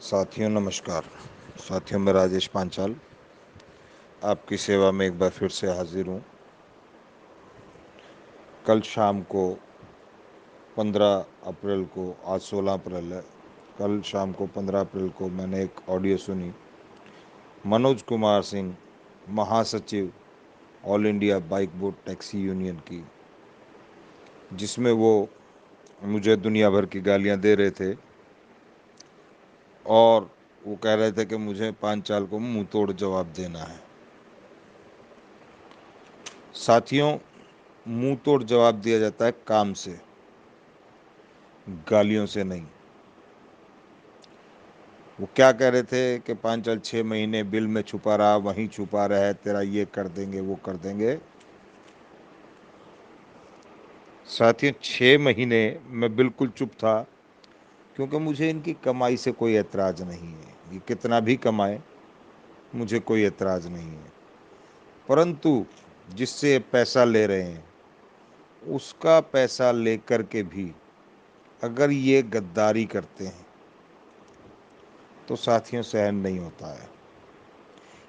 साथियों नमस्कार। साथियों मैं राजेश पांचाल आपकी सेवा में एक बार फिर से हाजिर हूँ। कल शाम को 15 अप्रैल को, आज 16 अप्रैल है, कल शाम को 15 अप्रैल को मैंने एक ऑडियो सुनी मनोज कुमार सिंह, महासचिव all India bike boat taxi union की, जिसमें वो मुझे दुनिया भर की गालियाँ दे रहे थे और वो कह रहे थे कि मुझे पांचाल को मुंह तोड़ जवाब देना है। साथियों, मुंह तोड़ जवाब दिया जाता है काम से, गालियों से नहीं। वो क्या कह रहे थे कि पांचाल 6 महीने बिल में छुपा रहा, वहीं छुपा रहा है, तेरा ये कर देंगे वो कर देंगे। साथियों 6 महीने मैं बिल्कुल चुप था, क्योंकि मुझे इनकी कमाई से कोई एतराज़ नहीं है। ये कितना भी कमाए मुझे कोई एतराज़ नहीं है, परंतु जिससे पैसा ले रहे हैं उसका पैसा लेकर के भी अगर ये गद्दारी करते हैं तो साथियों सहन नहीं होता है।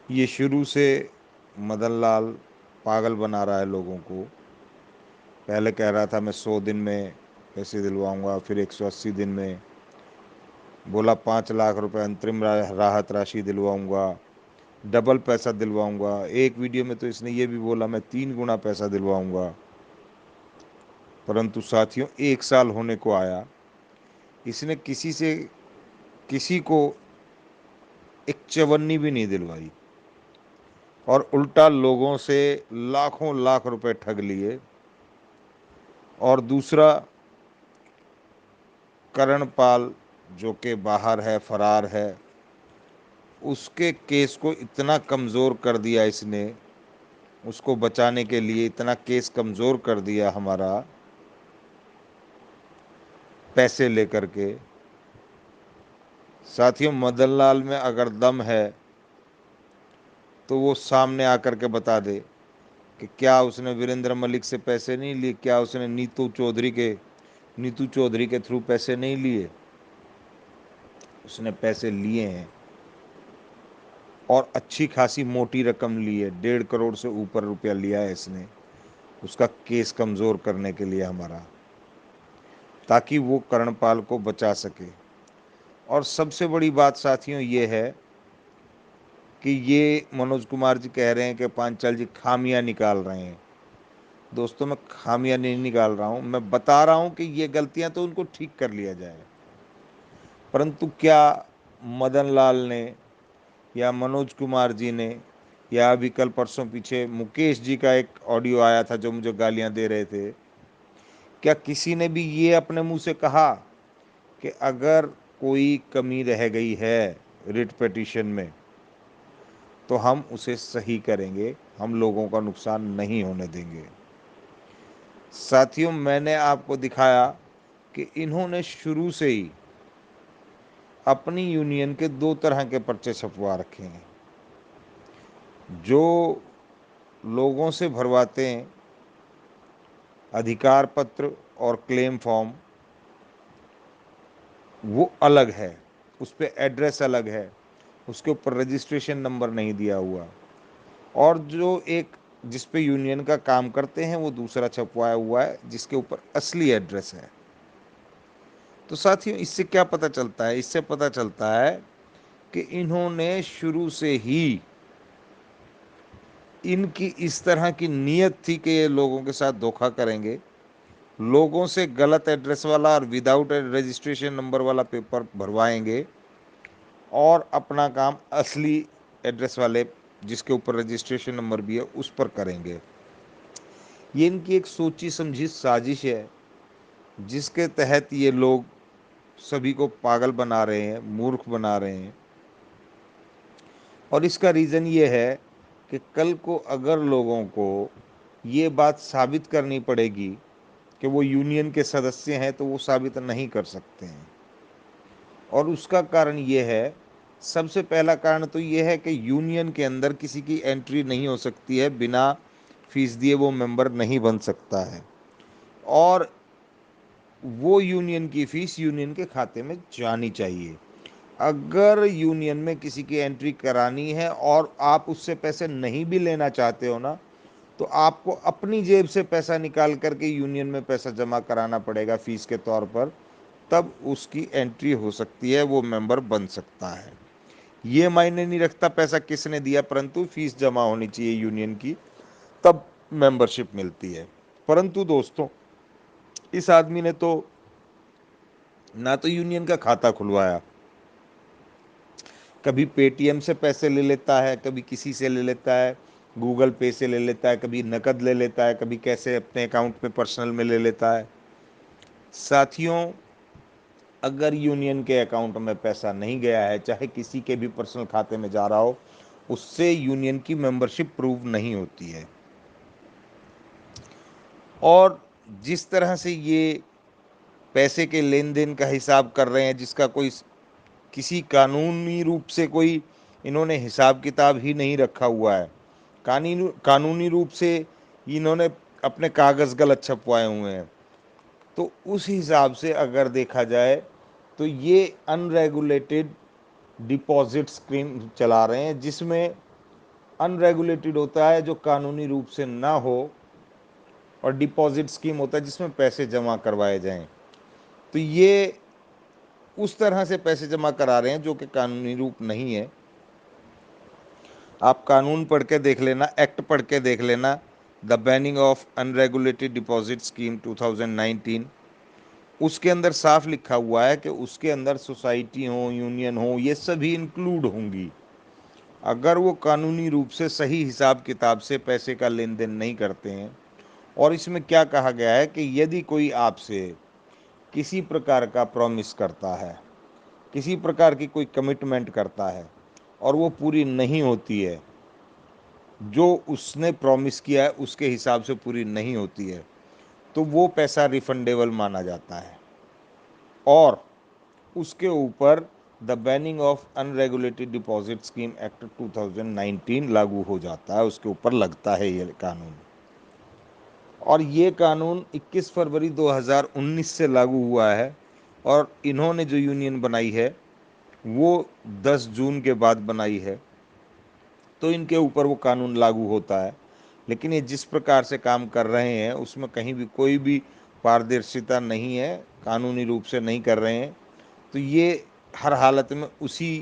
ये शुरू से मदन लाल पागल बना रहा है लोगों को। पहले कह रहा था मैं 100 दिन में पैसे दिलवाऊंगा, फिर 180 दिन में बोला 5 लाख रुपए अंतरिम राहत राशि दिलवाऊंगा, डबल पैसा दिलवाऊंगा। एक वीडियो में तो इसने ये भी बोला मैं 3 गुना पैसा दिलवाऊंगा। परंतु साथियों 1 साल होने को आया, इसने किसी को एक चवन्नी भी नहीं दिलवाई और उल्टा लोगों से लाखों लाख रुपए ठग लिए। और दूसरा, करणपाल जो कि बाहर है, फरार है, उसके केस को इतना कमज़ोर कर दिया इसने, उसको बचाने के लिए इतना केस कमज़ोर कर दिया हमारा, पैसे लेकर के। साथियों मदन लाल में अगर दम है तो वो सामने आकर के बता दे कि क्या उसने वीरेंद्र मलिक से पैसे नहीं लिए, क्या उसने नीतू चौधरी के थ्रू पैसे नहीं लिए। उसने पैसे लिए हैं और अच्छी खासी मोटी रकम ली है, 1.5 करोड़ से ऊपर रुपया लिया है इसने, उसका केस कमज़ोर करने के लिए हमारा, ताकि वो कर्णपाल को बचा सके। और सबसे बड़ी बात साथियों ये है कि ये मनोज कुमार जी कह रहे हैं कि पांचाल जी खामियां निकाल रहे हैं। दोस्तों मैं खामियां नहीं निकाल रहा हूं, मैं बता रहा हूं कि ये गलतियां तो उनको ठीक कर लिया जाए। परंतु क्या मदन लाल ने या मनोज कुमार जी ने, या अभी कल परसों पीछे मुकेश जी का एक ऑडियो आया था जो मुझे गालियां दे रहे थे, क्या किसी ने भी ये अपने मुंह से कहा कि अगर कोई कमी रह गई है रिट पिटीशन में तो हम उसे सही करेंगे, हम लोगों का नुकसान नहीं होने देंगे। साथियों मैंने आपको दिखाया कि इन्होंने शुरू से ही अपनी यूनियन के 2 तरह के पर्चे छपवा रखे हैं। जो लोगों से भरवाते हैं अधिकार पत्र और क्लेम फॉर्म, वो अलग है, उस पर एड्रेस अलग है, उसके ऊपर रजिस्ट्रेशन नंबर नहीं दिया हुआ। और जो एक जिस पे यूनियन का काम करते हैं वो दूसरा छपवाया हुआ है जिसके ऊपर असली एड्रेस है। तो साथियों इससे क्या पता चलता है? इससे पता चलता है कि इन्होंने शुरू से ही, इनकी इस तरह की नीयत थी कि ये लोगों के साथ धोखा करेंगे, लोगों से गलत एड्रेस वाला और विदाउट रजिस्ट्रेशन नंबर वाला पेपर भरवाएंगे और अपना काम असली एड्रेस वाले जिसके ऊपर रजिस्ट्रेशन नंबर भी है उस पर करेंगे। ये इनकी एक सोची समझी साजिश है जिसके तहत ये लोग सभी को पागल बना रहे हैं, मूर्ख बना रहे हैं। और इसका रीज़न ये है कि कल को अगर लोगों को ये बात साबित करनी पड़ेगी कि वो यूनियन के सदस्य हैं तो वो साबित नहीं कर सकते हैं। और उसका कारण ये है, सबसे पहला कारण तो ये है कि यूनियन के अंदर किसी की एंट्री नहीं हो सकती है, बिना फीस दिए वो मेंबर नहीं बन सकता है। और वो यूनियन की फीस यूनियन के खाते में जानी चाहिए। अगर यूनियन में किसी की एंट्री करानी है और आप उससे पैसे नहीं भी लेना चाहते हो ना, तो आपको अपनी जेब से पैसा निकाल करके यूनियन में पैसा जमा कराना पड़ेगा फीस के तौर पर, तब उसकी एंट्री हो सकती है, वो मेंबर बन सकता है। ये मायने नहीं रखता पैसा किसने दिया, परंतु फीस जमा होनी चाहिए यूनियन की, तब मेंबरशिप मिलती है। परंतु दोस्तों, इस आदमी ने तो ना तो यूनियन का खाता खुलवाया, कभी पेटीएम से पैसे ले लेता है, कभी किसी से ले लेता है, गूगल पे से ले लेता है, कभी नकद ले लेता है, कभी कैसे अपने अकाउंट में पर्सनल में ले लेता है। साथियों, अगर यूनियन के अकाउंट में पैसा नहीं गया है, चाहे किसी के भी पर्सनल खाते में जा रहा हो, उससे यूनियन की मेंबरशिप प्रूव नहीं होती है। और जिस तरह से ये पैसे के लेन देन का हिसाब कर रहे हैं, जिसका कोई किसी कानूनी रूप से कोई इन्होंने हिसाब किताब ही नहीं रखा हुआ है, कानूनी रूप से इन्होंने अपने कागज़ गलत छपवाए हुए हैं, तो उस हिसाब से अगर देखा जाए तो ये अनरेगुलेटेड डिपॉजिट स्कीम चला रहे हैं, जिसमें अनरेगुलेटेड होता है जो कानूनी रूप से ना हो, और डिपॉजिट स्कीम होता है जिसमें पैसे जमा करवाए जाएं। तो ये उस तरह से पैसे जमा करा रहे हैं जो कि कानूनी रूप नहीं है। आप कानून पढ़ के देख लेना, एक्ट पढ़ के देख लेना, the banning of unregulated deposit scheme 2019, उसके अंदर साफ लिखा हुआ है कि उसके अंदर सोसाइटी हो, यूनियन हो, ये सभी इंक्लूड होंगी, अगर वो कानूनी रूप से सही हिसाब किताब से पैसे का लेन देन नहीं करते हैं। और इसमें क्या कहा गया है कि यदि कोई आपसे किसी प्रकार का प्रॉमिस करता है, किसी प्रकार की कोई कमिटमेंट करता है, और वो पूरी नहीं होती है, जो उसने प्रॉमिस किया है उसके हिसाब से पूरी नहीं होती है, तो वो पैसा रिफंडेबल माना जाता है, और उसके ऊपर the banning of unregulated deposit scheme act 2019 लागू हो जाता है, उसके ऊपर लगता है ये कानून। और ये कानून 21 फरवरी 2019 से लागू हुआ है, और इन्होंने जो यूनियन बनाई है वो 10 जून के बाद बनाई है, तो इनके ऊपर वो कानून लागू होता है। लेकिन ये जिस प्रकार से काम कर रहे हैं उसमें कहीं भी कोई भी पारदर्शिता नहीं है, कानूनी रूप से नहीं कर रहे हैं, तो ये हर हालत में उसी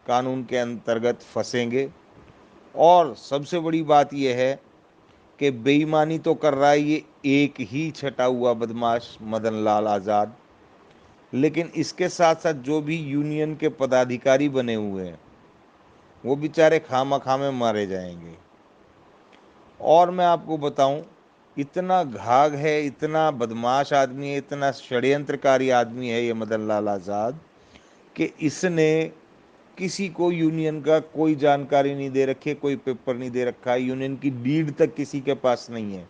कानून के अंतर्गत फंसेंगे। और सबसे बड़ी बात यह है कि बेईमानी तो कर रहा है ये एक ही छटा हुआ बदमाश मदन लाल आज़ाद, लेकिन इसके साथ साथ जो भी यूनियन के पदाधिकारी बने हुए हैं वो बेचारे खामा में मारे जाएंगे। और मैं आपको बताऊं, इतना घाघ है, इतना बदमाश आदमी है, इतना षड्यंत्रकारी आदमी है ये मदन लाल आज़ाद, कि इसने किसी को यूनियन का कोई जानकारी नहीं दे रखी है, कोई पेपर नहीं दे रखा है, यूनियन की डीड तक किसी के पास नहीं है,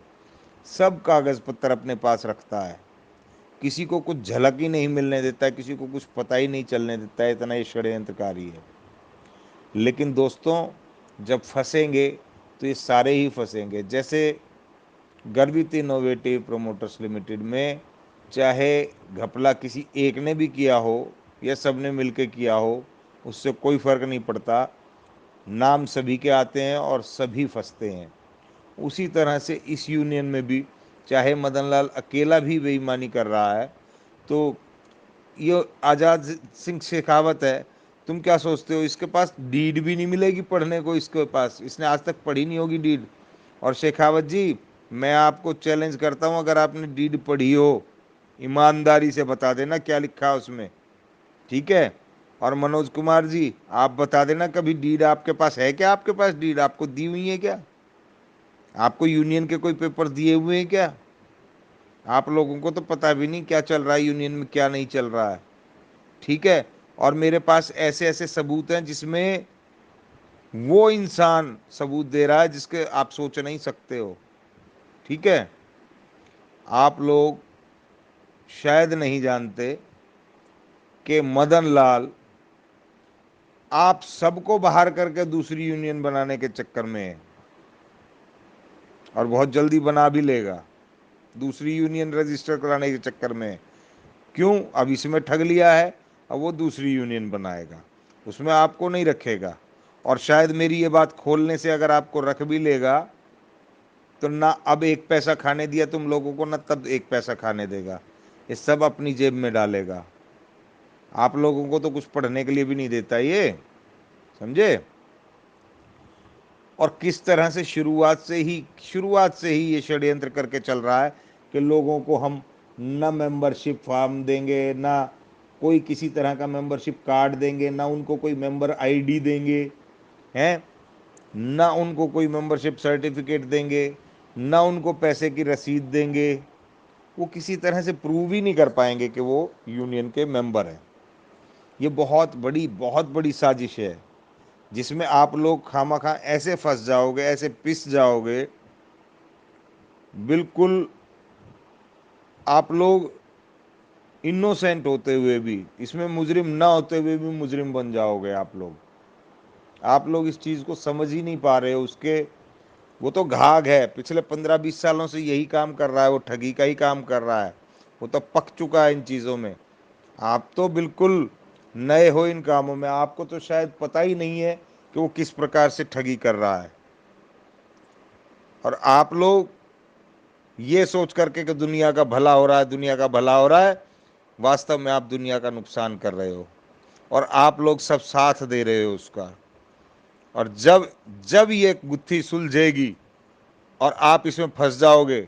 सब कागज़ पत्तर अपने पास रखता है, किसी को कुछ झलक ही नहीं मिलने देता है, किसी को कुछ पता ही नहीं चलने देता है, इतना ये षड्यंत्रकारी है। लेकिन दोस्तों, जब फंसेंगे तो ये सारे ही फंसेंगे। जैसे गर्वित इनोवेटिव प्रोमोटर्स लिमिटेड में चाहे घपला किसी एक ने भी किया हो या सब ने मिलकर किया हो, उससे कोई फ़र्क नहीं पड़ता, नाम सभी के आते हैं और सभी फंसते हैं। उसी तरह से इस यूनियन में भी चाहे मदन लाल अकेला भी बेईमानी कर रहा है, तो ये आज़ाद सिंह शेखावत है, तुम क्या सोचते हो इसके पास डीड भी नहीं मिलेगी पढ़ने को, इसके पास इसने आज तक पढ़ी नहीं होगी डीड। और शेखावत जी, मैं आपको चैलेंज करता हूँ, अगर आपने डीड पढ़ी हो ईमानदारी से बता देना क्या लिखा है उसमें, ठीक है। और मनोज कुमार जी, आप बता देना कभी डीड आपके पास है क्या, आपके पास डीड आपको दी हुई है क्या, आपको यूनियन के कोई पेपर दिए हुए हैं क्या। आप लोगों को तो पता भी नहीं क्या चल रहा है यूनियन में, क्या नहीं चल रहा है, ठीक है। और मेरे पास ऐसे ऐसे सबूत हैं जिसमें वो इंसान सबूत दे रहा है जिसके आप सोच नहीं सकते हो, ठीक है। आप लोग शायद नहीं जानते कि मदन लाल आप सबको बाहर करके दूसरी यूनियन बनाने के चक्कर में है, और बहुत जल्दी बना भी लेगा, दूसरी यूनियन रजिस्टर कराने के चक्कर में। क्यों? अब इसमें ठग लिया है, अब वो दूसरी यूनियन बनाएगा। उसमें आपको नहीं रखेगा। और शायद मेरी ये बात खोलने से अगर आपको रख भी लेगा तो ना अब एक पैसा खाने दिया तुम लोगों को, ना तब एक पैसा खाने देगा। ये सब अपनी जेब में डालेगा। आप लोगों को तो कुछ पढ़ने के लिए भी नहीं देता ये, समझे। और किस तरह से शुरुआत से ही ये षड्यंत्र करके चल रहा है कि लोगों को हम ना मेंबरशिप फॉर्म देंगे, ना कोई किसी तरह का मेंबरशिप कार्ड देंगे, ना उनको कोई मेंबर आईडी देंगे, हैं, ना उनको कोई मेंबरशिप सर्टिफिकेट देंगे, ना उनको पैसे की रसीद देंगे। वो किसी तरह से प्रूव ही नहीं कर पाएंगे कि वो यूनियन के मेंबर हैं। ये बहुत बड़ी साजिश है, जिसमें आप लोग खामखा ऐसे फंस जाओगे, ऐसे पिस जाओगे, बिल्कुल आप लोग इनोसेंट होते हुए भी, इसमें मुजरिम ना होते हुए भी मुजरिम बन जाओगे आप लोग इस चीज को समझ ही नहीं पा रहे हो। उसके वो तो घाघ है, पिछले 15-20 सालों से यही काम कर रहा है, वो ठगी का ही काम कर रहा है, वो तो पक चुका है इन चीजों में। आप तो बिल्कुल नए हो इन कामों में, आपको तो शायद पता ही नहीं है कि वो किस प्रकार से ठगी कर रहा है। और आप लोग ये सोच करके कि दुनिया का भला हो रहा है, दुनिया का भला हो रहा है, वास्तव में आप दुनिया का नुकसान कर रहे हो। और आप लोग सब साथ दे रहे हो उसका। और जब जब ये गुत्थी सुलझेगी और आप इसमें फंस जाओगे,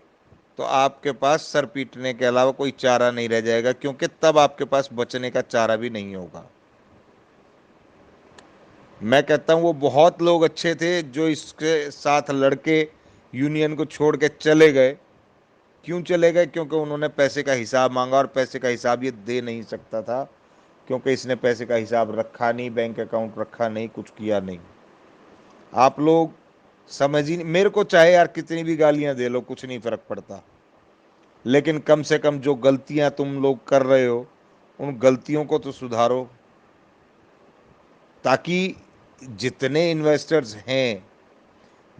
तो आपके पास सर पीटने के अलावा कोई चारा नहीं रह जाएगा, क्योंकि तब आपके पास बचने का चारा भी नहीं होगा। मैं कहता हूं वो बहुत लोग अच्छे थे जो इसके साथ लड़के यूनियन को छोड़ के चले गए। क्यों चले गए? क्योंकि उन्होंने पैसे का हिसाब मांगा, और पैसे का हिसाब ये दे नहीं सकता था, क्योंकि इसने पैसे का हिसाब रखा नहीं, बैंक अकाउंट रखा नहीं, कुछ किया नहीं। आप लोग समझ ही नहीं, मेरे को चाहे यार कितनी भी गालियां दे लो, कुछ नहीं फर्क पड़ता, लेकिन कम से कम जो गलतियां तुम लोग कर रहे हो उन गलतियों को तो सुधारो, ताकि जितने इन्वेस्टर्स हैं,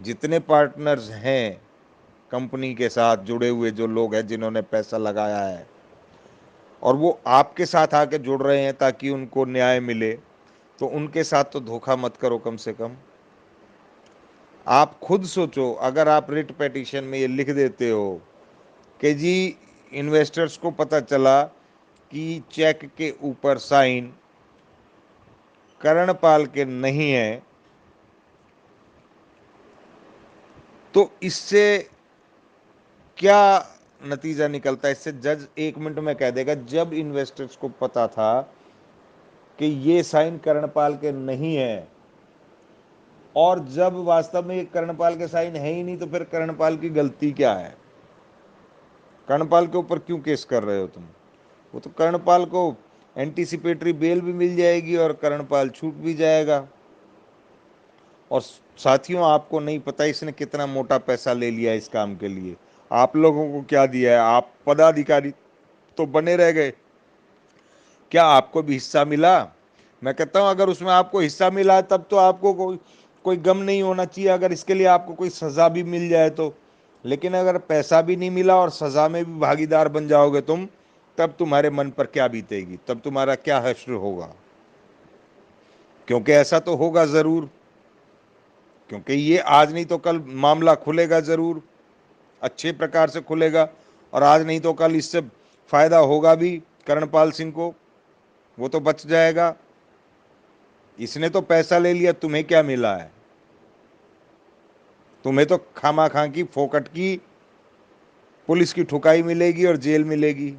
जितने पार्टनर्स हैं कंपनी के साथ जुड़े हुए, जो लोग हैं जिन्होंने पैसा लगाया है और वो आपके साथ आके जुड़ रहे हैं ताकि उनको न्याय मिले, तो उनके साथ तो धोखा मत करो। कम से कम आप खुद सोचो, अगर आप रिट पिटीशन में ये लिख देते हो कि जी इन्वेस्टर्स को पता चला कि चेक के ऊपर साइन कर्णपाल के नहीं है, तो इससे क्या नतीजा निकलता है? इससे जज 1 मिनट में कह देगा, जब इन्वेस्टर्स को पता था कि ये साइन कर्णपाल के नहीं है, और जब वास्तव में ये कर्णपाल के साइन है ही नहीं, तो फिर कर्णपाल की गलती क्या है? कर्णपाल के ऊपर क्यों केस कर रहे हो तुम? वो तो कर्णपाल को एंटीसिपेटरी बेल भी मिल जाएगी और कर्णपाल छूट भी जाएगा। और साथियों, आपको नहीं पता इसने कितना मोटा पैसा ले लिया इस काम के लिए। आप लोगों को क्या दिया है? आप पदाधिकारी तो बने रह गए, क्या आपको भी हिस्सा मिला? मैं कहता हूं अगर उसमें आपको हिस्सा मिला है तब तो आपको कोई कोई गम नहीं होना चाहिए, अगर इसके लिए आपको कोई सजा भी मिल जाए तो। लेकिन अगर पैसा भी नहीं मिला और सजा में भी भागीदार बन जाओगे तुम, तब तुम्हारे मन पर क्या बीतेगी, तब तुम्हारा क्या हश्र होगा? क्योंकि ऐसा तो होगा जरूर, क्योंकि ये आज नहीं तो कल मामला खुलेगा जरूर, अच्छे प्रकार से खुलेगा। और आज नहीं तो कल इससे फायदा होगा भी कर्णपाल सिंह को, वो तो बच जाएगा। इसने तो पैसा ले लिया, तुम्हें क्या मिला है? तुम्हें तो खामा खां की फोकट की पुलिस की ठुकाई मिलेगी और जेल मिलेगी,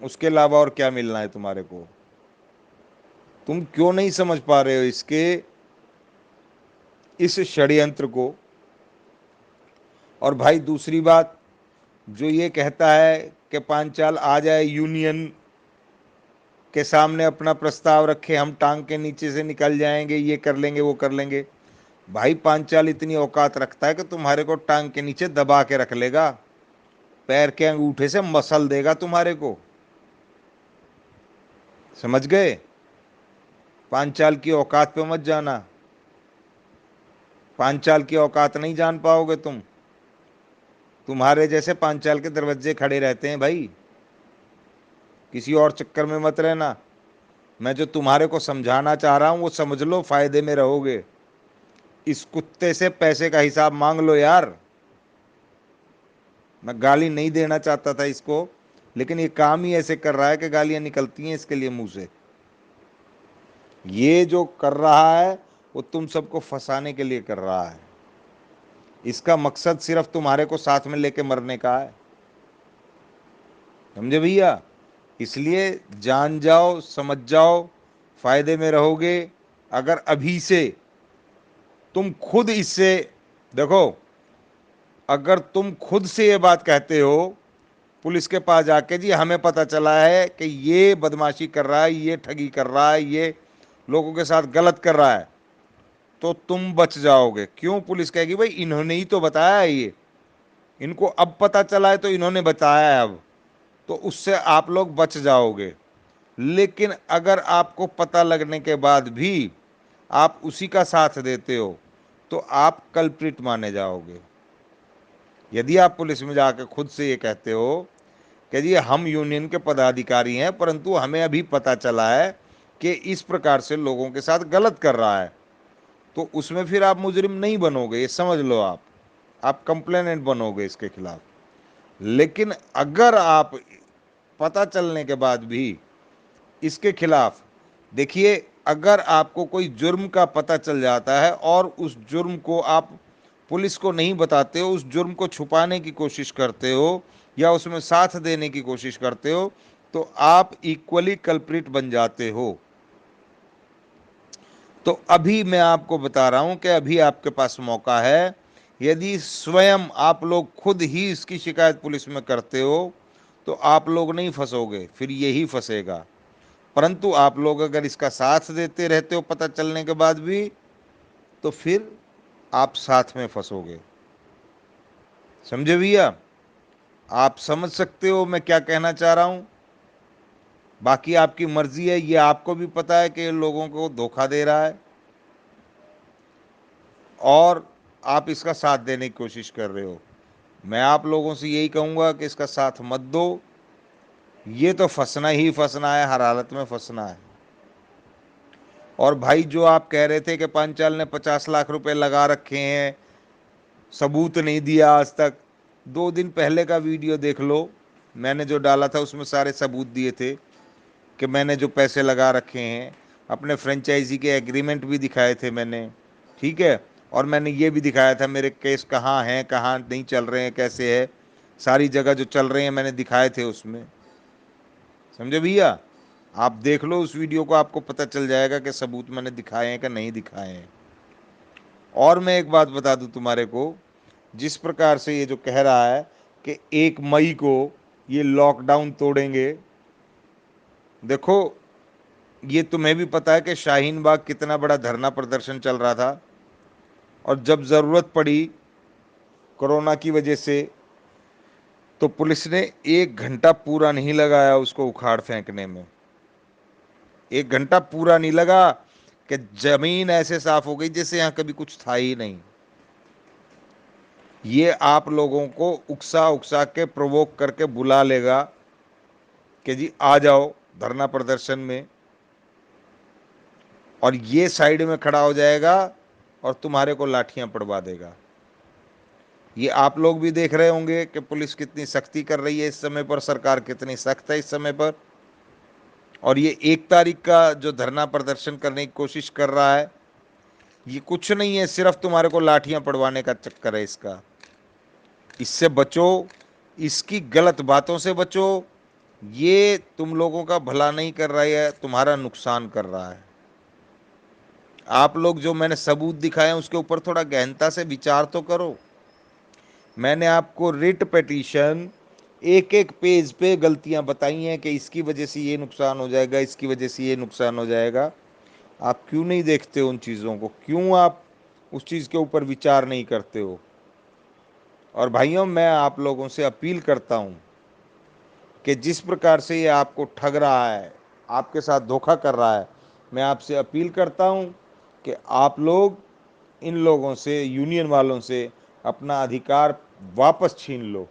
उसके अलावा और क्या मिलना है तुम्हारे को? तुम क्यों नहीं समझ पा रहे हो इस षड्यंत्र को? और भाई दूसरी बात, जो ये कहता है कि पांचाल आ जाए यूनियन के सामने अपना प्रस्ताव रखे, हम टांग के नीचे से निकल जाएंगे, ये कर लेंगे वो कर लेंगे, भाई पांचाल इतनी औकात रखता है कि तुम्हारे को टांग के नीचे दबा के रख लेगा, पैर के अंगूठे से मसल देगा तुम्हारे को। समझ गए? पांचाल की औकात पे मत जाना, पांचाल की औकात नहीं जान पाओगे तुम। तुम्हारे जैसे पांचाल के दरवाजे खड़े रहते हैं भाई, किसी और चक्कर में मत रहना। मैं जो तुम्हारे को समझाना चाह रहा हूं वो समझ लो, फायदे में रहोगे। इस कुत्ते से पैसे का हिसाब मांग लो यार। मैं गाली नहीं देना चाहता था इसको, लेकिन ये काम ही ऐसे कर रहा है कि गालियां निकलती हैं इसके लिए मुंह से। ये जो कर रहा है वो तुम सबको फंसाने के लिए कर रहा है। इसका मकसद सिर्फ तुम्हारे को साथ में लेके मरने का है, समझे भैया। इसलिए जान जाओ, समझ जाओ, फायदे में रहोगे। अगर अभी से तुम खुद इससे देखो, अगर तुम खुद से ये बात कहते हो पुलिस के पास जाके, जी हमें पता चला है कि ये बदमाशी कर रहा है, ये ठगी कर रहा है, ये लोगों के साथ गलत कर रहा है, तो तुम बच जाओगे। क्यों? पुलिस कहेगी भाई इन्होंने ही तो बताया है, ये इनको अब पता चला है तो इन्होंने बताया है अब, तो उससे आप लोग बच जाओगे। लेकिन अगर आपको पता लगने के बाद भी आप उसी का साथ देते हो तो आप कल्प्रिट माने जाओगे। यदि आप पुलिस में जाकर खुद से ये कहते हो कि जी हम यूनियन के पदाधिकारी हैं, परंतु हमें अभी पता चला है कि इस प्रकार से लोगों के साथ गलत कर रहा है, तो उसमें फिर आप मुजरिम नहीं बनोगे, ये समझ लो। आप कंप्लेनेंट बनोगे इसके खिलाफ। लेकिन अगर आप पता चलने के बाद भी इसके खिलाफ, देखिए, अगर आपको कोई जुर्म का पता चल जाता है और उस जुर्म को आप पुलिस को नहीं बताते हो, उस जुर्म को छुपाने की कोशिश करते हो या उसमें साथ देने की कोशिश करते हो, तो आप इक्वली कल्प्रिट बन जाते हो। तो अभी मैं आपको बता रहा हूं कि अभी आपके पास मौका है। यदि स्वयं आप लोग खुद ही इसकी शिकायत पुलिस में करते हो तो आप लोग नहीं फंसोगे, फिर यही फंसेगा। परंतु आप लोग अगर इसका साथ देते रहते हो पता चलने के बाद भी, तो फिर आप साथ में फंसोगे। समझे भैया? आप समझ सकते हो मैं क्या कहना चाह रहा हूं। बाकी आपकी मर्जी है, ये आपको भी पता है कि लोगों को धोखा दे रहा है और आप इसका साथ देने की कोशिश कर रहे हो। मैं आप लोगों से यही कहूंगा कि इसका साथ मत दो। ये तो फंसना ही फंसना है, हर हालत में फंसना है। और भाई जो आप कह रहे थे कि पांचाल ने 50 लाख रुपए लगा रखे हैं, सबूत नहीं दिया आज तक, 2 दिन पहले का वीडियो देख लो, मैंने जो डाला था उसमें सारे सबूत दिए थे कि मैंने जो पैसे लगा रखे हैं। अपने फ्रेंचाइजी के एग्रीमेंट भी दिखाए थे मैंने, ठीक है। और मैंने ये भी दिखाया था मेरे केस कहाँ हैं, कहाँ नहीं चल रहे हैं, कैसे है, सारी जगह जो चल रहे हैं मैंने दिखाए थे उसमें। समझे भैया? आप देख लो उस वीडियो को, आपको पता चल जाएगा कि सबूत मैंने दिखाए हैं कि नहीं दिखाए हैं। और मैं एक बात बता दूं तुम्हारे को, जिस प्रकार से ये जो कह रहा है कि 1 मई को ये लॉकडाउन तोड़ेंगे, देखो ये तुम्हें भी पता है कि शाहीन बाग कितना बड़ा धरना प्रदर्शन चल रहा था, और जब ज़रूरत पड़ी कोरोना की वजह से तो पुलिस ने 1 घंटा पूरा नहीं लगाया उसको उखाड़ फेंकने में। 1 घंटा पूरा नहीं लगा कि जमीन ऐसे साफ हो गई जैसे यहाँ कभी कुछ था ही नहीं। ये आप लोगों को उकसा उकसा के प्रोवोक करके बुला लेगा कि जी आ जाओ धरना प्रदर्शन में, और ये साइड में खड़ा हो जाएगा और तुम्हारे को लाठियां पड़वा देगा। ये आप लोग भी देख रहे होंगे कि पुलिस कितनी सख्ती कर रही है इस समय पर, सरकार कितनी सख्त है इस समय पर। और ये 1 तारीख का जो धरना प्रदर्शन करने की कोशिश कर रहा है, ये कुछ नहीं है, सिर्फ तुम्हारे को लाठियां पड़वाने का चक्कर है इसका। इससे बचो, इसकी गलत बातों से बचो। ये तुम लोगों का भला नहीं कर रहा है, तुम्हारा नुकसान कर रहा है। आप लोग जो मैंने सबूत दिखाए हैं उसके ऊपर थोड़ा गहनता से विचार तो करो। मैंने आपको रिट पिटीशन एक एक पेज पे गलतियां बताई हैं कि इसकी वजह से ये नुकसान हो जाएगा, इसकी वजह से ये नुकसान हो जाएगा। आप क्यों नहीं देखते उन चीज़ों को? क्यों आप उस चीज़ के ऊपर विचार नहीं करते हो? और भाइयों, मैं आप लोगों से अपील करता हूं कि जिस प्रकार से ये आपको ठग रहा है, आपके साथ धोखा कर रहा है, मैं आपसे अपील करता हूं कि आप लोग इन लोगों से, यूनियन वालों से अपना अधिकार वापस छीन लो।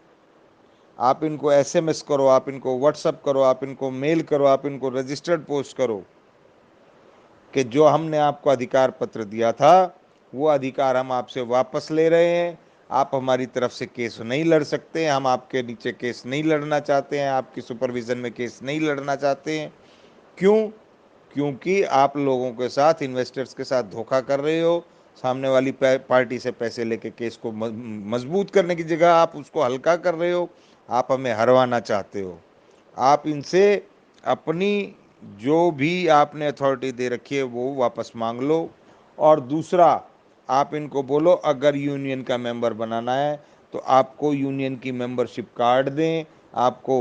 आप इनको एसएमएस करो, आप इनको व्हाट्सएप करो, आप इनको मेल करो, आप इनको रजिस्टर्ड पोस्ट करो, कि जो हमने आपको अधिकार पत्र दिया था वो अधिकार हम आपसे वापस ले रहे हैं। आप हमारी तरफ से केस नहीं लड़ सकते, हम आपके नीचे केस नहीं लड़ना चाहते हैं, आपकी सुपरविजन में केस नहीं लड़ना चाहते हैं। क्यों? क्योंकि आप लोगों के साथ, इन्वेस्टर्स के साथ धोखा कर रहे हो। सामने वाली पार्टी से पैसे लेके केस को मजबूत करने की जगह आप उसको हल्का कर रहे हो। आप हमें हरवाना चाहते हो। आप इनसे अपनी जो भी आपने अथॉरिटी दे रखी है वो वापस मांग लो। और दूसरा, आप इनको बोलो अगर यूनियन का मेंबर बनाना है तो आपको यूनियन की मेंबरशिप कार्ड दें, आपको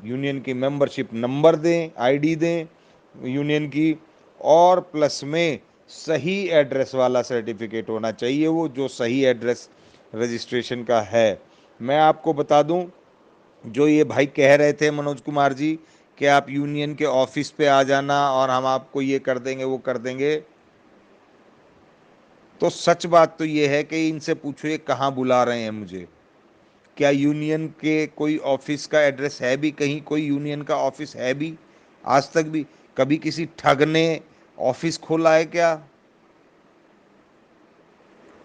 यूनियन की मेंबरशिप नंबर दें, आईडी दें यूनियन की, और प्लस में सही एड्रेस वाला सर्टिफिकेट होना चाहिए, वो जो सही एड्रेस रजिस्ट्रेशन का है। मैं आपको बता दूं, जो ये भाई कह रहे थे मनोज कुमार जी कि आप यूनियन के ऑफिस पे आ जाना और हम आपको ये कर देंगे वो कर देंगे, तो सच बात तो ये है कि इनसे पूछो ये कहाँ बुला रहे हैं मुझे। क्या यूनियन के कोई ऑफिस का एड्रेस है भी? कहीं कोई यूनियन का ऑफिस है भी? आज तक भी कभी किसी ठग ने ऑफिस खोला है क्या?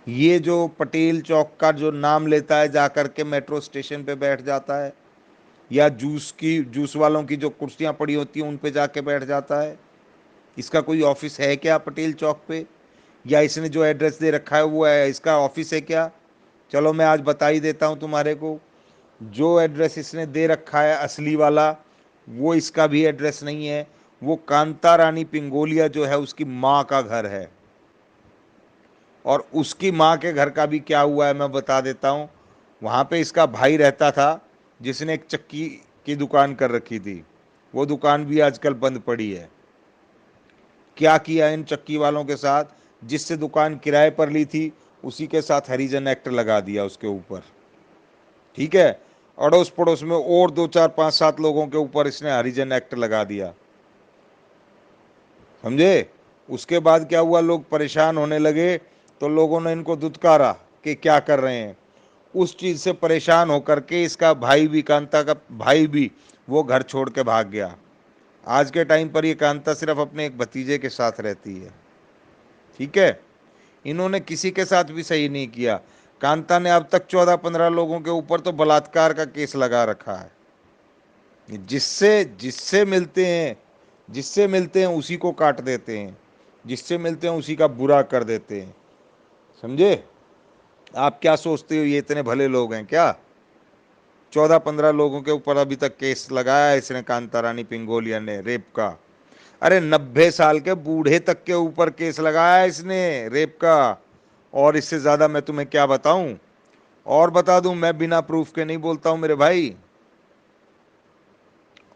ये जो पटेल चौक का जो नाम लेता है जाकर के मेट्रो स्टेशन पे बैठ जाता है, या जूस वालों की जो कुर्सियां पड़ी होती हैं उन पे जाके बैठ जाता है, इसका कोई ऑफिस है क्या पटेल चौक पे? या इसने जो एड्रेस दे रखा है वो है इसका ऑफिस है क्या? चलो मैं आज बता ही देता हूँ तुम्हारे को। जो एड्रेस इसने दे रखा है असली वाला, वो इसका भी एड्रेस नहीं है। वो कांता रानी पिंगोलिया जो है उसकी माँ का घर है। और उसकी माँ के घर का भी क्या हुआ है मैं बता देता हूँ। वहाँ पे इसका भाई रहता था जिसने एक चक्की की दुकान कर रखी थी, वो दुकान भी आजकल बंद पड़ी है। क्या किया इन चक्की वालों के साथ? जिससे दुकान किराए पर ली थी उसी के साथ हरिजन एक्ट लगा दिया उसके ऊपर। ठीक है, अड़ोस पड़ोस में और 2 4 5 7 लोगों के ऊपर इसने हरिजन एक्ट लगा दिया। समझे? उसके बाद क्या हुआ, लोग परेशान होने लगे तो लोगों ने इनको दुत्कारा कि क्या कर रहे हैं। उस चीज से परेशान होकर के इसका भाई भी, कांता का भाई भी, वो घर छोड़ के भाग गया। आज के टाइम पर ये कांता सिर्फ अपने एक भतीजे के साथ रहती है। ठीक है, इन्होंने किसी के साथ भी सही नहीं किया। कांता ने अब तक 14 15 लोगों के ऊपर तो बलात्कार का केस लगा रखा है। जिससे जिससे मिलते हैं, जिससे मिलते हैं उसी को काट देते हैं, जिससे मिलते हैं उसी का बुरा कर देते हैं। समझे? आप क्या सोचते हो ये इतने भले लोग हैं क्या? 14 15 लोगों के ऊपर अभी तक केस लगाया है इसने, कांता रानी पिंगोलिया ने, रेप का। अरे 90 साल के बूढ़े तक के ऊपर केस लगाया है इसने रेप का। और इससे ज्यादा मैं तुम्हें क्या बताऊं? और बता दूं, मैं बिना प्रूफ के नहीं बोलता हूं मेरे भाई।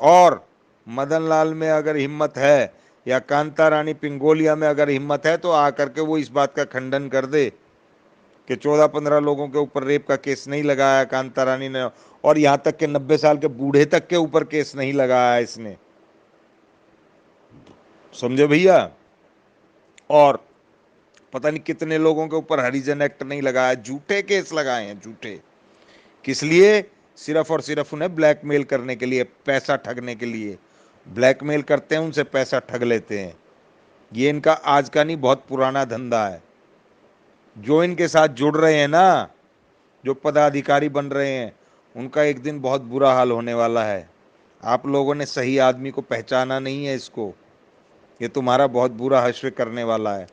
और मदन लाल में अगर हिम्मत है या कांता रानी पिंगोलिया में अगर हिम्मत है तो आकर के वो इस बात का खंडन कर दे कि 14 15 लोगों के ऊपर रेप का केस नहीं लगाया कांता रानी ने, और यहां तक के 90 साल के बूढ़े तक के ऊपर केस नहीं लगाया इसने। समझे भैया? और पता नहीं कितने लोगों के ऊपर हरिजन एक्ट नहीं लगाया, झूठे केस लगाए हैं, झूठे। किस लिए? सिर्फ और सिर्फ उन्हें ब्लैकमेल करने के लिए, पैसा ठगने के लिए। ब्लैकमेल करते हैं, उनसे पैसा ठग लेते हैं। ये इनका आज का नहीं, बहुत पुराना धंधा है। जो इनके साथ जुड़ रहे हैं ना, जो पदाधिकारी बन रहे हैं, उनका एक दिन बहुत बुरा हाल होने वाला है। आप लोगों ने सही आदमी को पहचाना नहीं है इसको। ये तुम्हारा बहुत बुरा हश्र करने वाला है।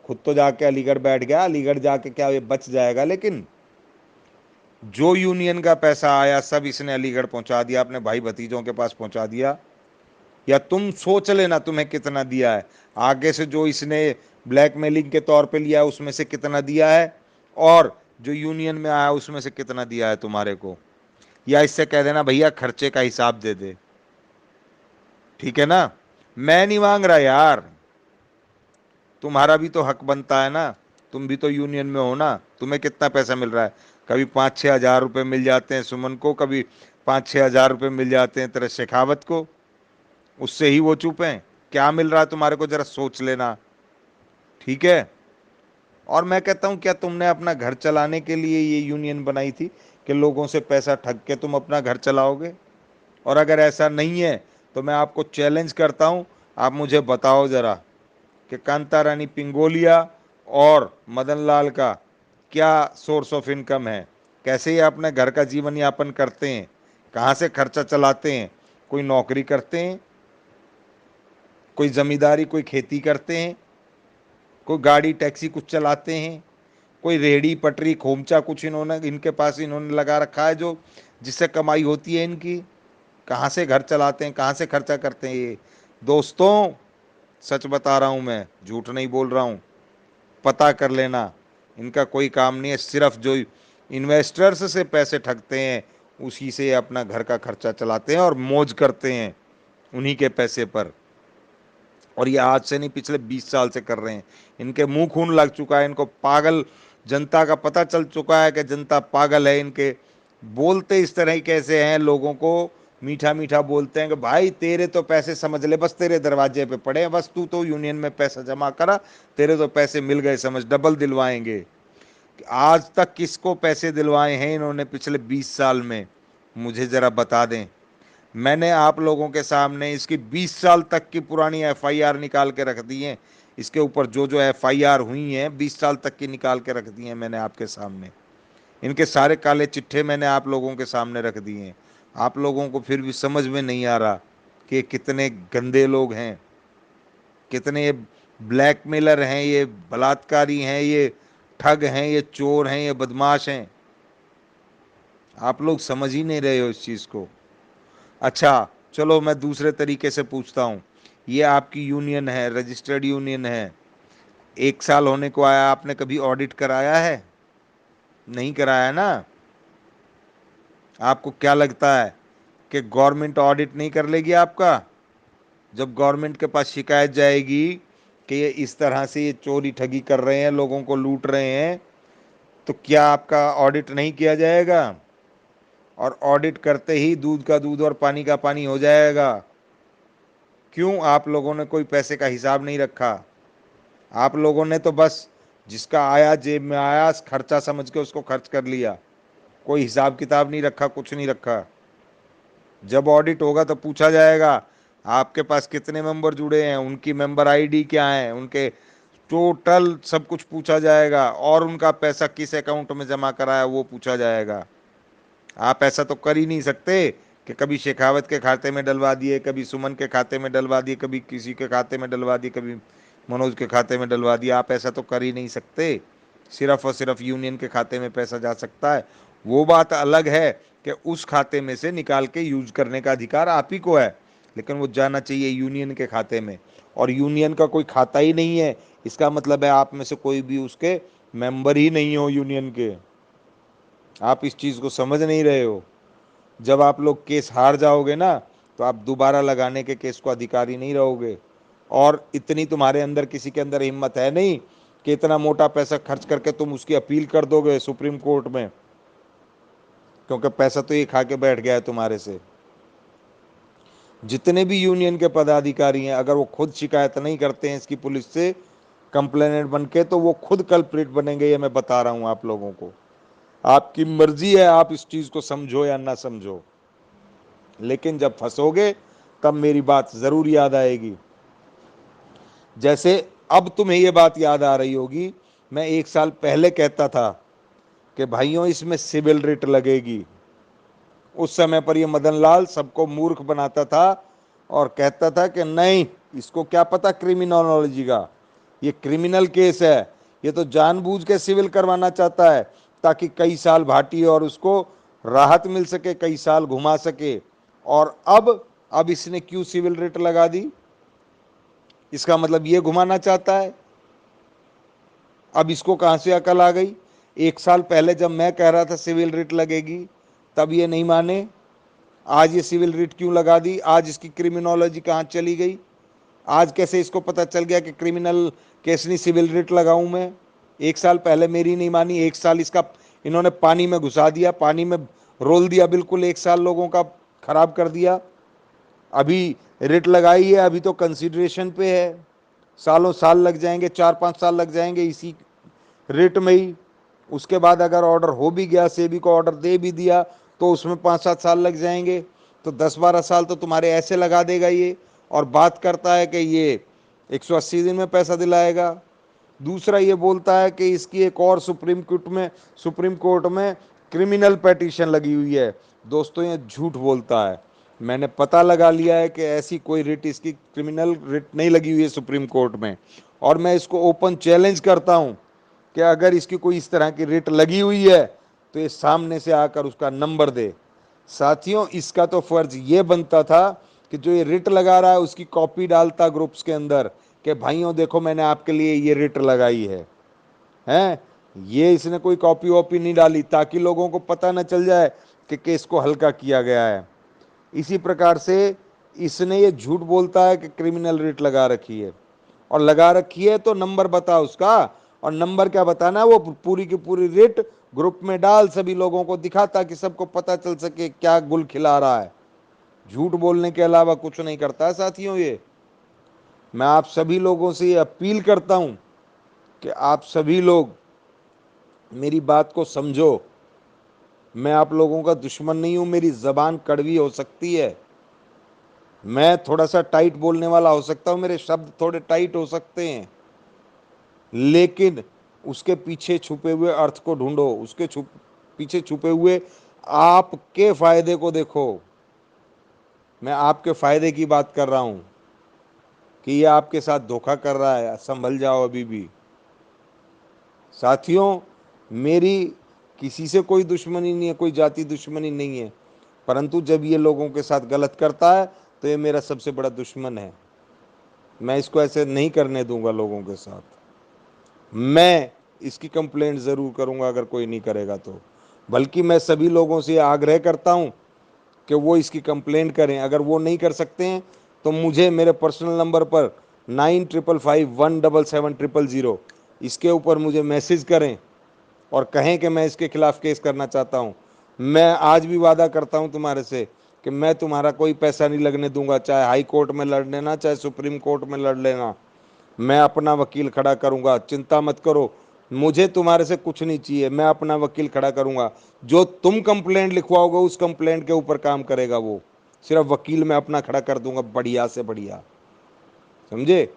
खुद तो जाके अलीगढ़ बैठ गया, अलीगढ़ जाके क्या ये बच जाएगा? लेकिन जो यूनियन का पैसा आया सब इसने अलीगढ़ पहुंचा दिया, अपने भाई भतीजों के पास पहुंचा दिया। या तुम सोच लेना तुम्हें कितना दिया है। आगे से जो इसने ब्लैकमेलिंग के तौर पे लिया है उसमें से कितना दिया है, और जो यूनियन में आया उसमें से कितना दिया है तुम्हारे को। या इससे कह देना भैया खर्चे का हिसाब दे दे। ठीक है ना? मैं नहीं मांग रहा यार, तुम्हारा भी तो हक बनता है ना। तुम भी तो यूनियन में हो ना। तुम्हें कितना पैसा मिल रहा है? कभी 5 6 हज़ार रुपये मिल जाते हैं सुमन को, कभी 5 6 हज़ार रुपये मिल जाते हैं तेरे शेखावत को। उससे ही वो चुप हैं। क्या मिल रहा है तुम्हारे को जरा सोच लेना। ठीक है? और मैं कहता हूं, क्या तुमने अपना घर चलाने के लिए ये यूनियन बनाई थी कि लोगों से पैसा ठग के तुम अपना घर चलाओगे? और अगर ऐसा नहीं है तो मैं आपको चैलेंज करता हूं, आप मुझे बताओ जरा, कि कांता रानी पिंगोलिया और मदन लाल का क्या सोर्स ऑफ इनकम है, कैसे ये अपने घर का जीवन यापन करते हैं, कहाँ से खर्चा चलाते हैं। कोई नौकरी करते हैं, कोई जमींदारी, कोई खेती करते हैं, कोई गाड़ी टैक्सी कुछ चलाते हैं, कोई रेहड़ी पटरी खोमचा कुछ इन्होंने इनके पास इन्होंने लगा रखा है जो जिससे कमाई होती है इनकी। कहाँ से घर चलाते हैं, कहाँ से खर्चा करते हैं ये। दोस्तों सच बता रहा हूँ, मैं झूठ नहीं बोल रहा हूँ, पता कर लेना। इनका कोई काम नहीं है, सिर्फ जो इन्वेस्टर्स से पैसे ठगते हैं उसी से अपना घर का खर्चा चलाते हैं और मौज करते हैं उन्हीं के पैसे पर। और ये आज से नहीं, पिछले 20 साल से कर रहे हैं। इनके मुंह खून लग चुका है, इनको पागल जनता का पता चल चुका है कि जनता पागल है। इनके बोलते इस तरह ही कैसे हैं, लोगों को मीठा मीठा बोलते हैं कि भाई तेरे तो पैसे समझ ले, बस तेरे दरवाजे पे पड़े हैं, बस तू तो यूनियन में पैसा जमा करा, तेरे तो पैसे मिल गए, समझ डबल दिलवाएंगे। आज तक किसको पैसे दिलवाए हैं इन्होंने पिछले 20 साल में, मुझे जरा बता दें। मैंने आप लोगों के सामने इसकी 20 साल तक की पुरानी एफआईआर निकाल के रख दी है। इसके ऊपर जो जो एफआईआर हुई हैं 20 साल तक की निकाल के रख दी हैं मैंने आपके सामने। इनके सारे काले चिट्ठे मैंने आप लोगों के सामने रख दिए हैं। आप लोगों को फिर भी समझ में नहीं आ रहा कि ये कितने गंदे लोग हैं, कितने ये ब्लैकमेलर हैं, ये बलात्कारी हैं, ये ठग हैं, ये चोर हैं, ये बदमाश हैं। आप लोग समझ ही नहीं रहे हो इस चीज़ को। अच्छा चलो मैं दूसरे तरीके से पूछता हूँ। ये आपकी यूनियन है, रजिस्टर्ड यूनियन है, 1 साल होने को आया, आपने कभी ऑडिट कराया है? नहीं कराया ना। आपको क्या लगता है कि गवर्नमेंट ऑडिट नहीं कर लेगी आपका? जब गवर्नमेंट के पास शिकायत जाएगी कि ये इस तरह से ये चोरी ठगी कर रहे हैं, लोगों को लूट रहे हैं, तो क्या आपका ऑडिट नहीं किया जाएगा? और ऑडिट करते ही दूध का दूध और पानी का पानी हो जाएगा। क्यों? आप लोगों ने कोई पैसे का हिसाब नहीं रखा। आप लोगों ने तो बस जिसका आया जेब में आया खर्चा समझ के उसको खर्च कर लिया, कोई हिसाब किताब नहीं रखा, कुछ नहीं रखा। जब ऑडिट होगा तो पूछा जाएगा आपके पास कितने मेंबर जुड़े हैं, उनकी मेंबर आईडी क्या है, उनके टोटल सब कुछ पूछा जाएगा, और उनका पैसा किस अकाउंट में जमा कराया वो पूछा जाएगा। आप ऐसा तो कर ही नहीं सकते कि कभी शेखावत के खाते में डलवा दिए, कभी सुमन के खाते में डलवा दिए, कभी किसी के खाते में डलवा दिए, कभी मनोज के खाते में डलवा दिया। आप ऐसा तो कर ही नहीं सकते। सिर्फ और सिर्फ यूनियन के खाते में पैसा जा सकता है। वो बात अलग है कि उस खाते में से निकाल के यूज करने का अधिकार आप ही को है, लेकिन वो जाना चाहिए यूनियन के खाते में। और यूनियन का कोई खाता ही नहीं है, इसका मतलब है आप में से कोई भी उसके मेंबर ही नहीं हो यूनियन के। आप इस चीज़ को समझ नहीं रहे हो। जब आप लोग केस हार जाओगे ना तो आप दोबारा लगाने के केस को अधिकारी नहीं रहोगे। और इतनी तुम्हारे अंदर किसी के अंदर हिम्मत है नहीं कि इतना मोटा पैसा खर्च करके तुम उसकी अपील कर दोगे सुप्रीम कोर्ट में, क्योंकि पैसा तो ये खा के बैठ गया है तुम्हारे से। जितने भी यूनियन के पदाधिकारी हैं, अगर वो खुद शिकायत नहीं करते हैं इसकी पुलिस से कंप्लेनेंट बन के, तो वो खुद कल्प्रिट बनेंगे, ये मैं बता रहा हूं आप लोगों को। आपकी मर्जी है, आप इस चीज को समझो या ना समझो, लेकिन जब फंसोगे तब मेरी बात जरूर याद आएगी। जैसे अब तुम्हें ये बात याद आ रही होगी, मैं 1 साल पहले कहता था कि भाइयों इसमें सिविल रिट लगेगी। उस समय पर ये मदन लाल सबको मूर्ख बनाता था और कहता था कि नहीं, इसको क्या पता क्रिमिनोलॉजी का, ये क्रिमिनल केस है, ये तो जानबूझ के सिविल करवाना चाहता है ताकि कई साल भाटी और उसको राहत मिल सके, कई साल घुमा सके। और अब इसने क्यों सिविल रिट लगा दी? इसका मतलब ये घुमाना चाहता है। अब इसको कहां से अकल आ गई? 1 साल पहले जब मैं कह रहा था सिविल रिट लगेगी तब ये नहीं माने, आज ये सिविल रिट क्यों लगा दी? आज इसकी क्रिमिनोलॉजी कहाँ चली गई? आज कैसे इसको पता चल गया कि क्रिमिनल केस नहीं सिविल रिट लगाऊं मैं? 1 साल पहले मेरी नहीं मानी, 1 साल इसका इन्होंने पानी में घुसा दिया, पानी में रोल दिया, बिल्कुल 1 साल लोगों का खराब कर दिया। अभी रिट लगाई है, अभी तो कंसिडरेशन पे है, सालों साल लग जाएंगे, 4-5 साल लग जाएंगे इसी रिट में ही। उसके बाद अगर ऑर्डर हो भी गया, सेबी को ऑर्डर दे भी दिया, तो उसमें 5-7 साल लग जाएंगे। तो 10-12 साल तो तुम्हारे ऐसे लगा देगा ये। और बात करता है कि ये 180 दिन में पैसा दिलाएगा। दूसरा ये बोलता है कि इसकी एक और सुप्रीम कोर्ट में क्रिमिनल पिटीशन लगी हुई है। दोस्तों ये झूठ बोलता है। मैंने पता लगा लिया है कि ऐसी कोई रिट, इसकी क्रिमिनल रिट नहीं लगी हुई है सुप्रीम कोर्ट में। और मैं इसको ओपन चैलेंज करता हूं कि अगर इसकी कोई इस तरह की रिट लगी हुई है तो ये सामने से आकर उसका नंबर दे। साथियों इसका तो फर्ज ये बनता था कि जो ये रिट लगा रहा है उसकी कॉपी डालता ग्रुप्स के अंदर कि भाइयों देखो मैंने आपके लिए ये रिट लगाई है। हैं, ये इसने कोई कॉपी वॉपी नहीं डाली ताकि लोगों को पता न चल जाए कि केस को हल्का किया गया है। इसी प्रकार से इसने ये झूठ बोलता है कि क्रिमिनल रिट लगा रखी है, और लगा रखी है तो नंबर बता उसका। और नंबर क्या बताना है, वो पूरी की पूरी रिट ग्रुप में डाल, सभी लोगों को दिखा ताकि सबको पता चल सके क्या गुल खिला रहा है। झूठ बोलने के अलावा कुछ नहीं करता है साथियों ये। मैं आप सभी लोगों से ये अपील करता हूं कि आप सभी लोग मेरी बात को समझो। मैं आप लोगों का दुश्मन नहीं हूं, मेरी जबान कड़वी हो सकती है, मैं थोड़ा सा टाइट बोलने वाला हो सकता हूं, मेरे शब्द थोड़े टाइट हो सकते हैं, लेकिन उसके पीछे छुपे हुए अर्थ को ढूंढो, उसके पीछे छुपे हुए आपके फायदे को देखो। मैं आपके फायदे की बात कर रहा हूं कि ये आपके साथ धोखा कर रहा है, संभल जाओ अभी भी। साथियों मेरी किसी से कोई दुश्मनी नहीं है, कोई जाति दुश्मनी नहीं है, परंतु जब ये लोगों के साथ गलत करता है तो ये मेरा सबसे बड़ा दुश्मन है। मैं इसको ऐसे नहीं करने दूंगा लोगों के साथ। मैं इसकी कंप्लेंट ज़रूर करूंगा अगर कोई नहीं करेगा तो, बल्कि मैं सभी लोगों से आग्रह करता हूं कि वो इसकी कंप्लेंट करें। अगर वो नहीं कर सकते हैं तो मुझे मेरे पर्सनल नंबर पर 9555177000 इसके ऊपर मुझे मैसेज करें और कहें कि मैं इसके खिलाफ केस करना चाहता हूं। मैं आज भी वादा करता हूं तुम्हारे से कि मैं तुम्हारा कोई पैसा नहीं लगने दूंगा, चाहे हाई कोर्ट में लड़ लेना, चाहे सुप्रीम कोर्ट में लड़ लेना, मैं अपना वकील खड़ा करूंगा। चिंता मत करो, मुझे तुम्हारे से कुछ नहीं चाहिए, मैं अपना वकील खड़ा करूंगा। जो तुम कंप्लेंट लिखवाओगे उस कंप्लेंट के ऊपर काम करेगा वो, सिर्फ वकील मैं अपना खड़ा कर दूंगा, बढ़िया से बढ़िया। समझे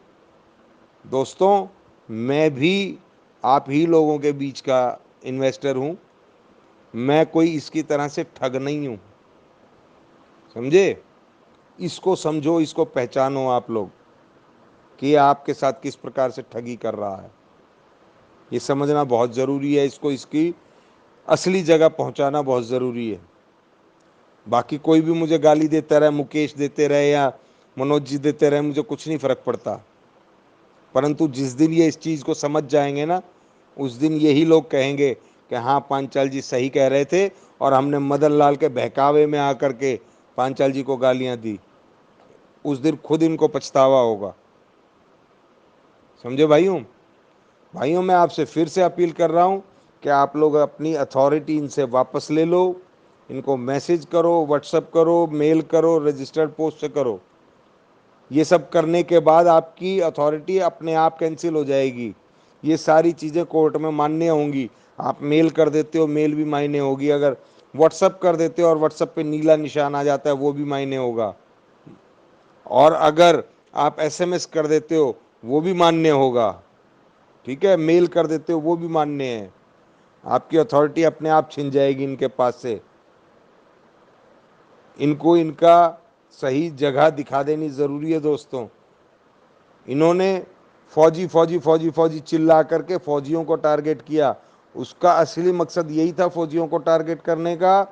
दोस्तों, मैं भी आप ही लोगों के बीच का इन्वेस्टर हूं, मैं कोई इसकी तरह से ठग नहीं हूं। समझे, इसको समझो, इसको पहचानो आप लोग कि ये आपके साथ किस प्रकार से ठगी कर रहा है। ये समझना बहुत ज़रूरी है, इसको इसकी असली जगह पहुंचाना बहुत ज़रूरी है। बाकी कोई भी मुझे गाली देता रहे, मुकेश देते रहे या मनोज जी देते रहे, मुझे कुछ नहीं फ़र्क पड़ता, परंतु जिस दिन ये इस चीज़ को समझ जाएंगे ना, उस दिन यही लोग कहेंगे कि हाँ पांचाल जी सही कह रहे थे और हमने मदन लाल के बहकावे में आकर के पांचाल जी को गालियां दी। उस दिन खुद इनको पछतावा होगा। समझे भाइयों। भाइयों मैं आपसे फिर से अपील कर रहा हूँ कि आप लोग अपनी अथॉरिटी इनसे वापस ले लो, इनको मैसेज करो, व्हाट्सएप करो, मेल करो, रजिस्टर्ड पोस्ट से करो। ये सब करने के बाद आपकी अथॉरिटी अपने आप कैंसिल हो जाएगी। ये सारी चीज़ें कोर्ट में मान्य होंगी। आप मेल कर देते हो, मेल भी मायने होगी। अगर व्हाट्सएप कर देते हो और व्हाट्सएप पे नीला निशान आ जाता है, वो भी मायने होगा। और अगर आप एसएमएस कर देते हो वो भी मान्य होगा। ठीक है, मेल कर देते हो वो भी मान्य है। आपकी अथॉरिटी अपने आप छिन जाएगी इनके पास से। इनको इनका सही जगह दिखा देनी ज़रूरी है दोस्तों। इन्होंने फौजी फौजी फौजी फौजी चिल्ला करके फौजियों को टारगेट किया। उसका असली मकसद यही था फौजियों को टारगेट करने का,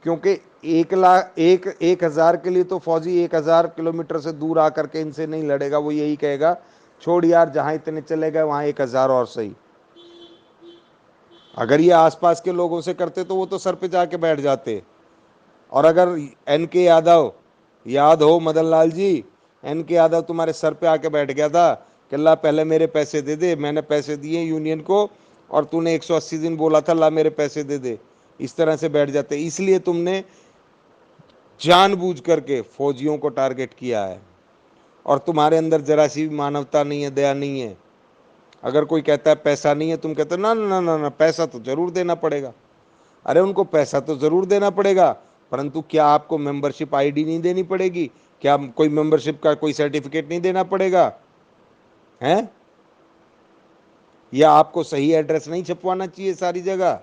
क्योंकि 1,00,000 के लिए तो फौजी 1,000 किलोमीटर से दूर आकर के इनसे नहीं लड़ेगा। वो यही कहेगा छोड़ यार, जहां इतने चले गए वहां 1,000 और सही। अगर ये आसपास के लोगों से करते तो वो तो सर पे जाके बैठ जाते। और अगर एन के यादव, याद हो मदन लाल जी, एन के यादव तुम्हारे सर पे आके बैठ गया था कि ला पहले मेरे पैसे दे दे, मैंने पैसे दिए यूनियन को और तूने 180 दिन बोला था ला मेरे पैसे दे दे, इस तरह से बैठ जाते। इसलिए तुमने जानबूझ करके फौजियों को टारगेट किया है और तुम्हारे अंदर जरा सी भी मानवता नहीं है, दया नहीं है। अगर कोई कहता है पैसा नहीं है, तुम कहते हो ना ना ना ना पैसा तो जरूर देना पड़ेगा। अरे उनको पैसा तो ज़रूर देना पड़ेगा, परंतु क्या आपको मेंबरशिप आईडी नहीं देनी पड़ेगी? क्या कोई मेंबरशिप का कोई सर्टिफिकेट नहीं देना पड़ेगा? हैं? या आपको सही एड्रेस नहीं छपवाना चाहिए सारी जगह,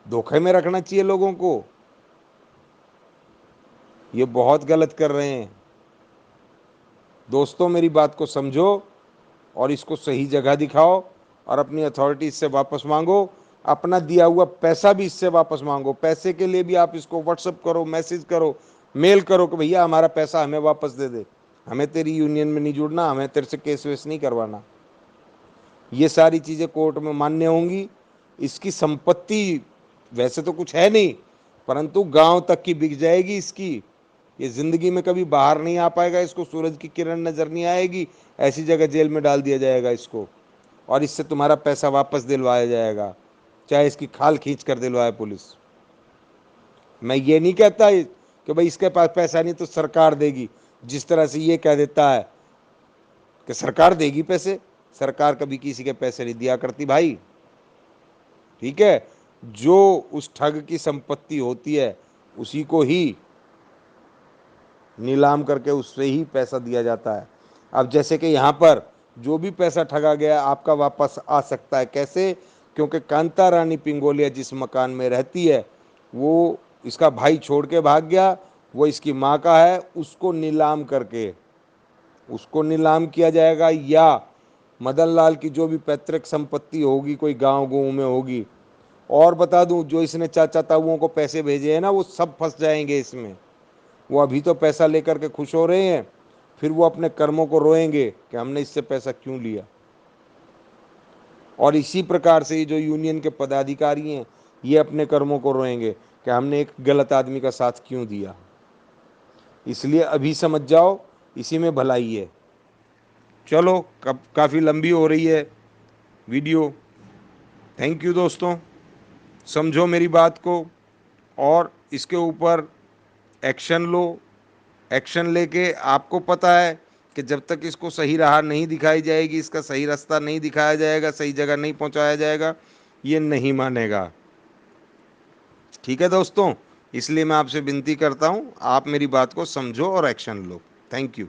धोखे में रखना चाहिए लोगों को? ये बहुत गलत कर रहे हैं दोस्तों। मेरी बात को समझो और इसको सही जगह दिखाओ और अपनी अथॉरिटी इससे वापस मांगो। अपना दिया हुआ पैसा भी इससे वापस मांगो। पैसे के लिए भी आप इसको व्हाट्सअप करो, मैसेज करो, मेल करो कि भैया हमारा पैसा हमें वापस दे दे। हमें तेरी यूनियन में नहीं जुड़ना, हमें तेरे से केस वेस नहीं करवाना। ये सारी चीज़ें कोर्ट में मान्य होंगी। इसकी संपत्ति वैसे तो कुछ है नहीं, परंतु गांव तक की बिक जाएगी इसकी। ये जिंदगी में कभी बाहर नहीं आ पाएगा, इसको सूरज की किरण नजर नहीं आएगी। ऐसी जगह जेल में डाल दिया जाएगा इसको, और इससे तुम्हारा पैसा वापस दिलवाया जाएगा, चाहे इसकी खाल खींच कर दिलवाए पुलिस। मैं ये नहीं कहता कि भाई इसके पास पैसा नहीं तो सरकार देगी, जिस तरह से ये कह देता है कि सरकार देगी पैसे। सरकार कभी किसी के पैसे नहीं दिया करती भाई, ठीक है? जो उस ठग की संपत्ति होती है उसी को ही नीलाम करके उससे ही पैसा दिया जाता है। अब जैसे कि यहाँ पर जो भी पैसा ठगा गया आपका वापस आ सकता है। कैसे? क्योंकि कांता रानी पिंगोलिया जिस मकान में रहती है वो इसका भाई छोड़ के भाग गया, वो इसकी माँ का है, उसको नीलाम करके उसको नीलाम किया जाएगा। या मदन लाल की जो भी पैतृक संपत्ति होगी कोई गांव गाँव में होगी। और बता दूं, जो इसने चाचा ताऊओं को पैसे भेजे हैं ना वो सब फंस जाएंगे इसमें। वो अभी तो पैसा लेकर के खुश हो रहे हैं, फिर वो अपने कर्मों को रोएंगे कि हमने इससे पैसा क्यों लिया। और इसी प्रकार से ये जो यूनियन के पदाधिकारी हैं ये अपने कर्मों को रोएंगे कि हमने एक गलत आदमी का साथ क्यों दिया। इसलिए अभी समझ जाओ, इसी में भलाई है। चलो, काफ़ी लंबी हो रही है वीडियो। थैंक यू दोस्तों, समझो मेरी बात को और इसके ऊपर एक्शन लो। एक्शन लेके आपको पता है कि जब तक इसको सही राह नहीं दिखाई जाएगी, इसका सही रास्ता नहीं दिखाया जाएगा, सही जगह नहीं पहुंचाया जाएगा, ये नहीं मानेगा। ठीक है दोस्तों, इसलिए मैं आपसे विनती करता हूं आप मेरी बात को समझो और एक्शन लो। Thank you.